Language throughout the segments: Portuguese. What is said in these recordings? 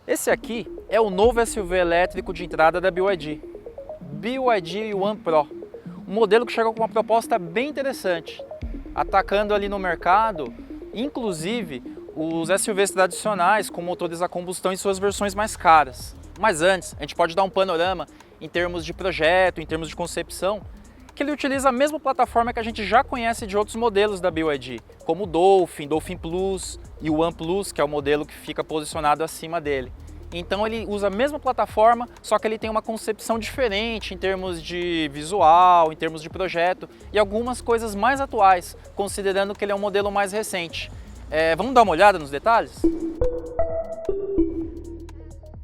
Esse aqui é o novo SUV elétrico de entrada da BYD, BYD One Pro, um modelo que chegou com uma proposta bem interessante, atacando ali no mercado, inclusive os SUVs tradicionais com motores a combustão em suas versões mais caras. Mas antes, a gente pode dar um panorama em termos de projeto, em termos de concepção, que ele utiliza a mesma plataforma que a gente já conhece de outros modelos da BYD, como o Dolphin, Dolphin Plus e o One Plus, que é o modelo que fica posicionado acima dele. Então ele usa a mesma plataforma, só que ele tem uma concepção diferente em termos de visual, em termos de projeto e algumas coisas mais atuais, considerando que ele é um modelo mais recente. Vamos dar uma olhada nos detalhes?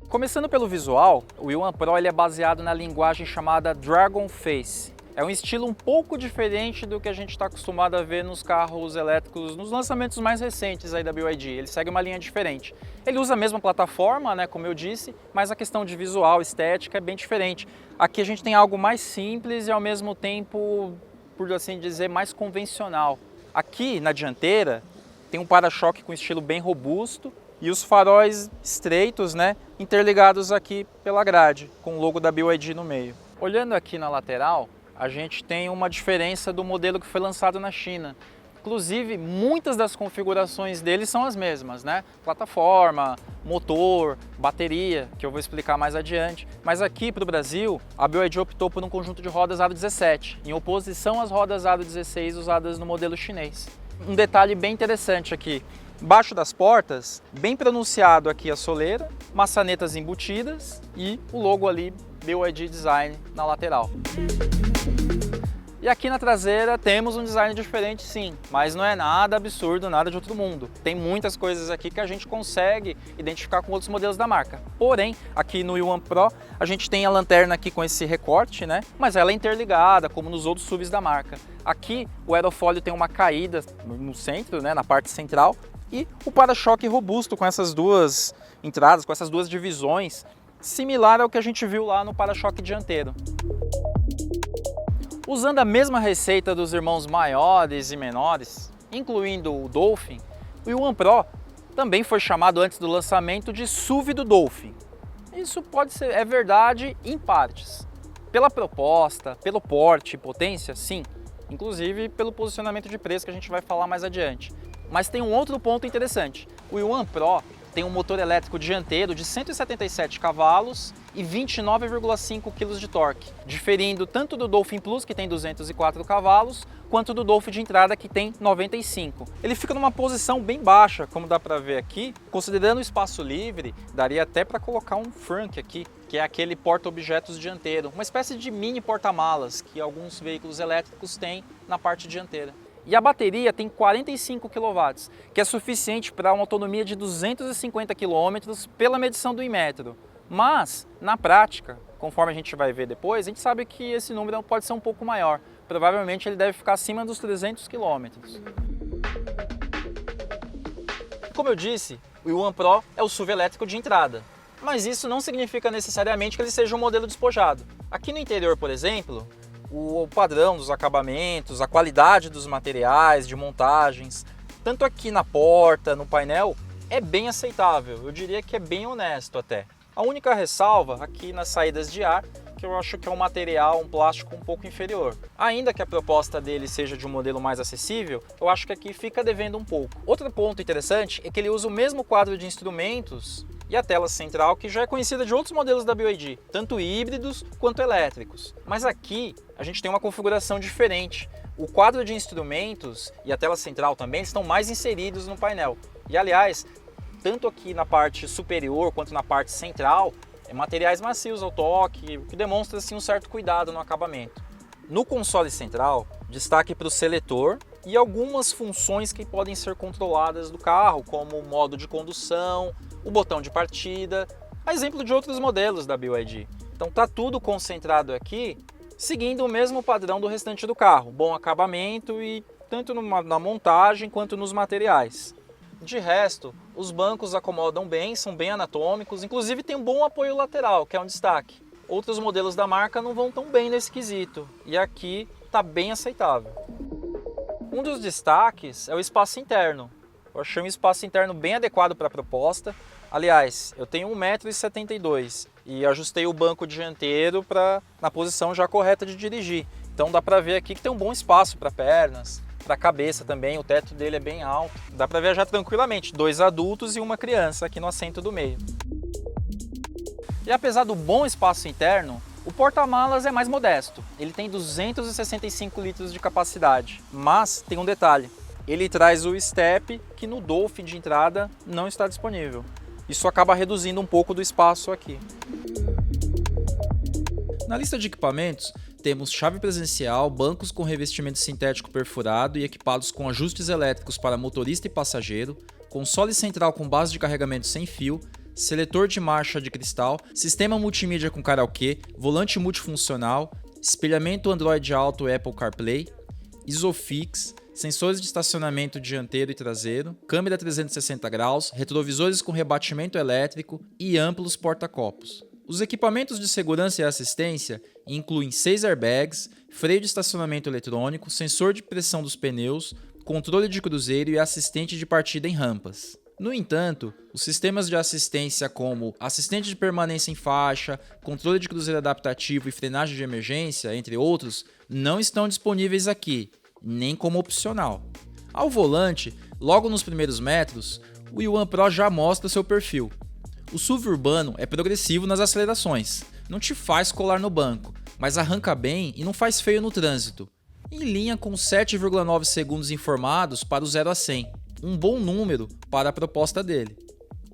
Começando pelo visual, o One Pro ele é baseado na linguagem chamada Dragon Face. É um estilo um pouco diferente do que a gente está acostumado a ver nos carros elétricos, nos lançamentos mais recentes aí da BYD. Ele segue uma linha diferente. Ele usa a mesma plataforma, né, como eu disse, mas a questão de visual, estética é bem diferente. Aqui a gente tem algo mais simples e ao mesmo tempo, por assim dizer, mais convencional. Aqui na dianteira tem um para-choque com estilo bem robusto e os faróis estreitos, né, interligados aqui pela grade, com o logo da BYD no meio. Olhando aqui na lateral, a gente tem uma diferença do modelo que foi lançado na China. Inclusive, muitas das configurações dele são as mesmas, né? Plataforma, motor, bateria, que eu vou explicar mais adiante. Mas aqui para o Brasil, a BYD optou por um conjunto de rodas aro 17, em oposição às rodas aro 16 usadas no modelo chinês. Um detalhe bem interessante aqui. Embaixo das portas, bem pronunciado aqui a soleira, maçanetas embutidas e o logo ali BYD Design na lateral. E aqui na traseira temos um design diferente sim, mas não é nada absurdo, nada de outro mundo. Tem muitas coisas aqui que a gente consegue identificar com outros modelos da marca. Porém, aqui no One Pro a gente tem a lanterna aqui com esse recorte, né? Mas ela é interligada, como nos outros SUVs da marca. Aqui o aerofólio tem uma caída no centro, né? Na parte central, e o para-choque robusto com essas duas entradas, com essas duas divisões, similar ao que a gente viu lá no para-choque dianteiro. Usando a mesma receita dos irmãos maiores e menores, incluindo o Dolphin, o One Pro também foi chamado antes do lançamento de SUV do Dolphin. Isso é verdade em partes. Pela proposta, pelo porte e potência, sim. Inclusive pelo posicionamento de preço que a gente vai falar mais adiante. Mas tem um outro ponto interessante. O One Pro tem um motor elétrico dianteiro de 177 cavalos e 29,5 kg de torque, diferindo tanto do Dolphin Plus, que tem 204 cavalos, quanto do Dolphin de entrada, que tem 95. Ele fica numa posição bem baixa, como dá para ver aqui. Considerando o espaço livre, daria até para colocar um frunk aqui, que é aquele porta-objetos dianteiro, uma espécie de mini porta-malas que alguns veículos elétricos têm na parte dianteira. E a bateria tem 45 kW, que é suficiente para uma autonomia de 250 km pela medição do Inmetro. Mas, na prática, conforme a gente vai ver depois, a gente sabe que esse número pode ser um pouco maior. Provavelmente ele deve ficar acima dos 300 km. Como eu disse, o One Pro é o SUV elétrico de entrada. Mas isso não significa necessariamente que ele seja um modelo despojado. Aqui no interior, por exemplo, o padrão dos acabamentos, a qualidade dos materiais, de montagens, tanto aqui na porta, no painel, é bem aceitável. Eu diria que é bem honesto até. A única ressalva aqui nas saídas de ar, que eu acho que é um material, um plástico um pouco inferior. Ainda que a proposta dele seja de um modelo mais acessível, eu acho que aqui fica devendo um pouco. Outro ponto interessante é que ele usa o mesmo quadro de instrumentos e a tela central que já é conhecida de outros modelos da BYD, tanto híbridos quanto elétricos. Mas aqui a gente tem uma configuração diferente. O quadro de instrumentos e a tela central também estão mais inseridos no painel. E aliás, tanto aqui na parte superior quanto na parte central, materiais macios ao toque, o que demonstra assim, um certo cuidado no acabamento. No console central, destaque para o seletor e algumas funções que podem ser controladas do carro, como o modo de condução, o botão de partida, a exemplo de outros modelos da BYD. Então tá tudo concentrado aqui, seguindo o mesmo padrão do restante do carro, bom acabamento e tanto na montagem quanto nos materiais. De resto, os bancos acomodam bem, são bem anatômicos, inclusive tem um bom apoio lateral, que é um destaque. Outros modelos da marca não vão tão bem nesse quesito, e aqui está bem aceitável. Um dos destaques é o espaço interno. Eu achei um espaço interno bem adequado para a proposta. Aliás, eu tenho 1,72 m e ajustei o banco dianteiro na posição já correta de dirigir. Então dá para ver aqui que tem um bom espaço para pernas, para a cabeça também, o teto dele é bem alto. Dá para viajar tranquilamente, 2 adultos e uma criança aqui no assento do meio. E apesar do bom espaço interno, o porta-malas é mais modesto. Ele tem 265 litros de capacidade, mas tem um detalhe. Ele traz o step que no Dolphin de entrada não está disponível. Isso acaba reduzindo um pouco do espaço aqui. Na lista de equipamentos, temos chave presencial, bancos com revestimento sintético perfurado e equipados com ajustes elétricos para motorista e passageiro, console central com base de carregamento sem fio, seletor de marcha de cristal, sistema multimídia com karaokê, volante multifuncional, espelhamento Android Auto Apple CarPlay, Isofix, sensores de estacionamento dianteiro e traseiro, câmera 360 graus, retrovisores com rebatimento elétrico e amplos porta-copos. Os equipamentos de segurança e assistência incluem 6 airbags, freio de estacionamento eletrônico, sensor de pressão dos pneus, controle de cruzeiro e assistente de partida em rampas. No entanto, os sistemas de assistência como assistente de permanência em faixa, controle de cruzeiro adaptativo e frenagem de emergência, entre outros, não estão disponíveis aqui, nem como opcional. Ao volante, logo nos primeiros metros, o Yuan Pro já mostra seu perfil. O SUV urbano é progressivo nas acelerações, não te faz colar no banco, mas arranca bem e não faz feio no trânsito, em linha com 7,9 segundos informados para o 0 a 100, um bom número para a proposta dele.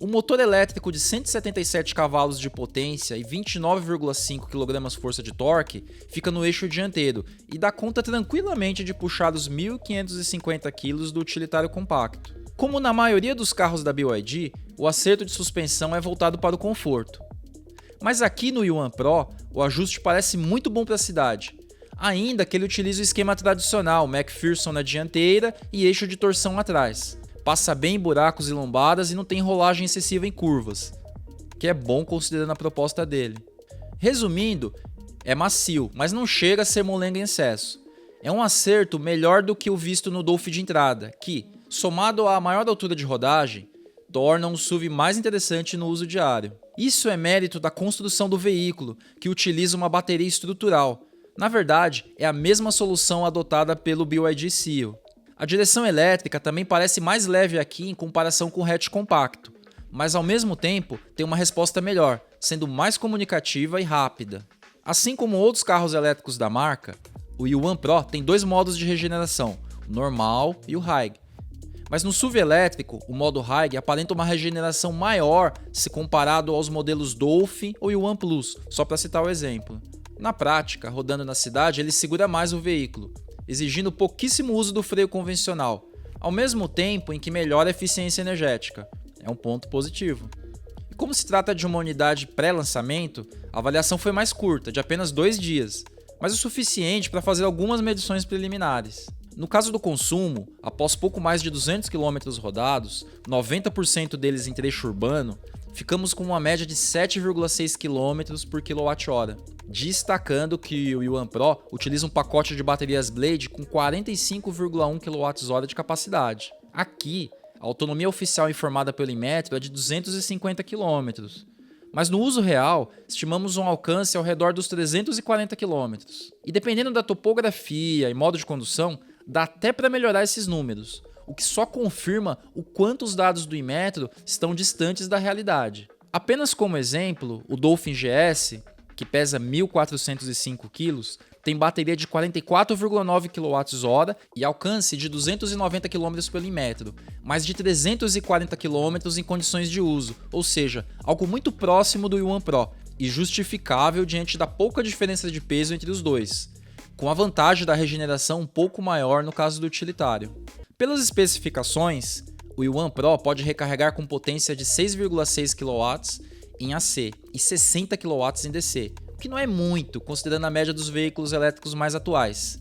O motor elétrico de 177 cavalos de potência e 29,5 kgf de torque fica no eixo dianteiro e dá conta tranquilamente de puxar os 1.550 kg do utilitário compacto. Como na maioria dos carros da BYD, o acerto de suspensão é voltado para o conforto. Mas aqui no Yuan Pro, o ajuste parece muito bom para a cidade, ainda que ele utilize o esquema tradicional, McPherson na dianteira e eixo de torção atrás. Passa bem em buracos e lombadas e não tem rolagem excessiva em curvas, que é bom considerando a proposta dele. Resumindo, é macio, mas não chega a ser molenga em excesso. É um acerto melhor do que o visto no Dolphin de entrada, que, somado à maior altura de rodagem, torna um SUV mais interessante no uso diário. Isso é mérito da construção do veículo, que utiliza uma bateria estrutural. Na verdade, é a mesma solução adotada pelo BYD Seal. A direção elétrica também parece mais leve aqui em comparação com o hatch compacto, mas ao mesmo tempo tem uma resposta melhor, sendo mais comunicativa e rápida. Assim como outros carros elétricos da marca, o Yuan Pro tem 2 modos de regeneração, o normal e o High. Mas no SUV elétrico, o modo High aparenta uma regeneração maior se comparado aos modelos Dolphin ou Yuan Plus, só para citar o exemplo. Na prática, rodando na cidade, ele segura mais o veículo, exigindo pouquíssimo uso do freio convencional, ao mesmo tempo em que melhora a eficiência energética. É um ponto positivo. E como se trata de uma unidade pré-lançamento, a avaliação foi mais curta, de apenas 2 dias, mas o suficiente para fazer algumas medições preliminares. No caso do consumo, após pouco mais de 200 km rodados, 90% deles em trecho urbano, ficamos com uma média de 7,6 km por kWh, destacando que o Yuan Pro utiliza um pacote de baterias Blade com 45,1 kWh de capacidade. Aqui, a autonomia oficial informada pelo Inmetro é de 250 km, mas no uso real, estimamos um alcance ao redor dos 340 km. E dependendo da topografia e modo de condução, dá até para melhorar esses números, o que só confirma o quanto os dados do Inmetro estão distantes da realidade. Apenas como exemplo, o Dolphin GS, que pesa 1.405 kg, tem bateria de 44,9 kWh e alcance de 290 km pelo Inmetro, mais de 340 km em condições de uso, ou seja, algo muito próximo do Yuan Pro e justificável diante da pouca diferença de peso entre os dois, com a vantagem da regeneração um pouco maior no caso do utilitário. Pelas especificações, o Yuan Pro pode recarregar com potência de 6,6 kW em AC e 60 kW em DC, o que não é muito, considerando a média dos veículos elétricos mais atuais,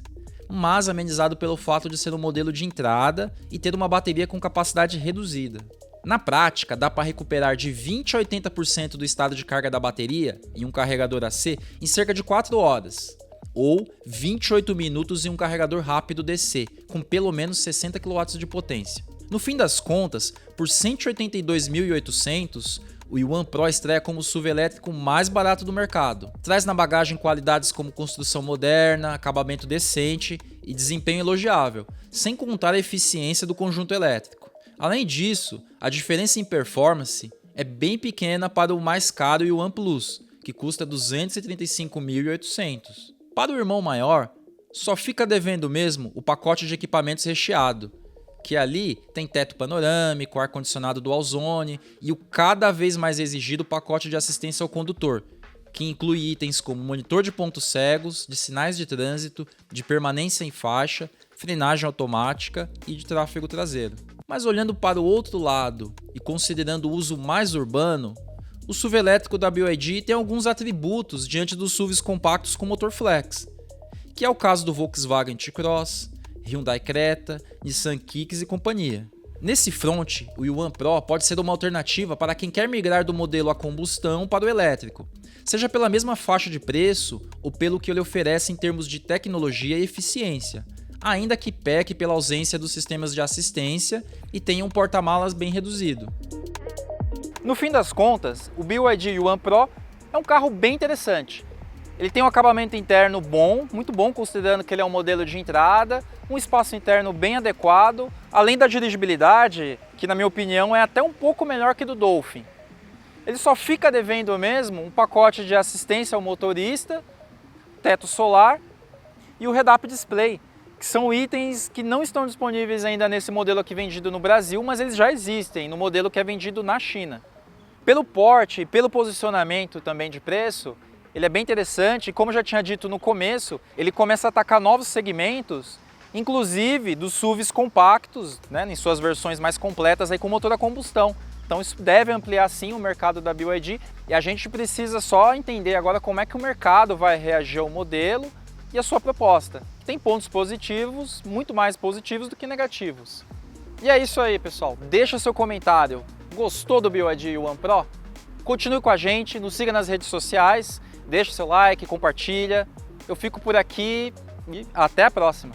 mas amenizado pelo fato de ser um modelo de entrada e ter uma bateria com capacidade reduzida. Na prática, dá para recuperar de 20% a 80% do estado de carga da bateria em um carregador AC em cerca de 4 horas, ou 28 minutos em um carregador rápido DC, com pelo menos 60 kW de potência. No fim das contas, por R$ 182.800, o Yuan Pro estreia como o SUV elétrico mais barato do mercado. Traz na bagagem qualidades como construção moderna, acabamento decente e desempenho elogiável, sem contar a eficiência do conjunto elétrico. Além disso, a diferença em performance é bem pequena para o mais caro Yuan Plus, que custa R$ 235.800. Para o irmão maior, só fica devendo mesmo o pacote de equipamentos recheado, que ali tem teto panorâmico, ar-condicionado dual zone e o cada vez mais exigido pacote de assistência ao condutor, que inclui itens como monitor de pontos cegos, de sinais de trânsito, de permanência em faixa, frenagem automática e de tráfego traseiro. Mas olhando para o outro lado e considerando o uso mais urbano, o SUV elétrico da BYD tem alguns atributos diante dos SUVs compactos com motor flex, que é o caso do Volkswagen T-Cross, Hyundai Creta, Nissan Kicks e companhia. Nesse front, o Yuan Pro pode ser uma alternativa para quem quer migrar do modelo a combustão para o elétrico, seja pela mesma faixa de preço ou pelo que ele oferece em termos de tecnologia e eficiência, ainda que peque pela ausência dos sistemas de assistência e tenha um porta-malas bem reduzido. No fim das contas, o BYD Yuan Pro é um carro bem interessante. Ele tem um acabamento interno bom, muito bom, considerando que ele é um modelo de entrada, um espaço interno bem adequado, além da dirigibilidade, que na minha opinião é até um pouco melhor que do Dolphin. Ele só fica devendo mesmo um pacote de assistência ao motorista, teto solar e o head-up display, que são itens que não estão disponíveis ainda nesse modelo aqui vendido no Brasil, mas eles já existem no modelo que é vendido na China. Pelo porte e pelo posicionamento também de preço, ele é bem interessante e, como eu já tinha dito no começo, ele começa a atacar novos segmentos, inclusive dos SUVs compactos, né, em suas versões mais completas aí, com motor a combustão. Então isso deve ampliar sim o mercado da BYD e a gente precisa só entender agora como é que o mercado vai reagir ao modelo e a sua proposta. Tem pontos positivos, muito mais positivos do que negativos. E é isso aí, pessoal. Deixa seu comentário. Gostou do BYD Yuan Pro? Continue com a gente, nos siga nas redes sociais, deixa seu like, compartilha. Eu fico por aqui e até a próxima.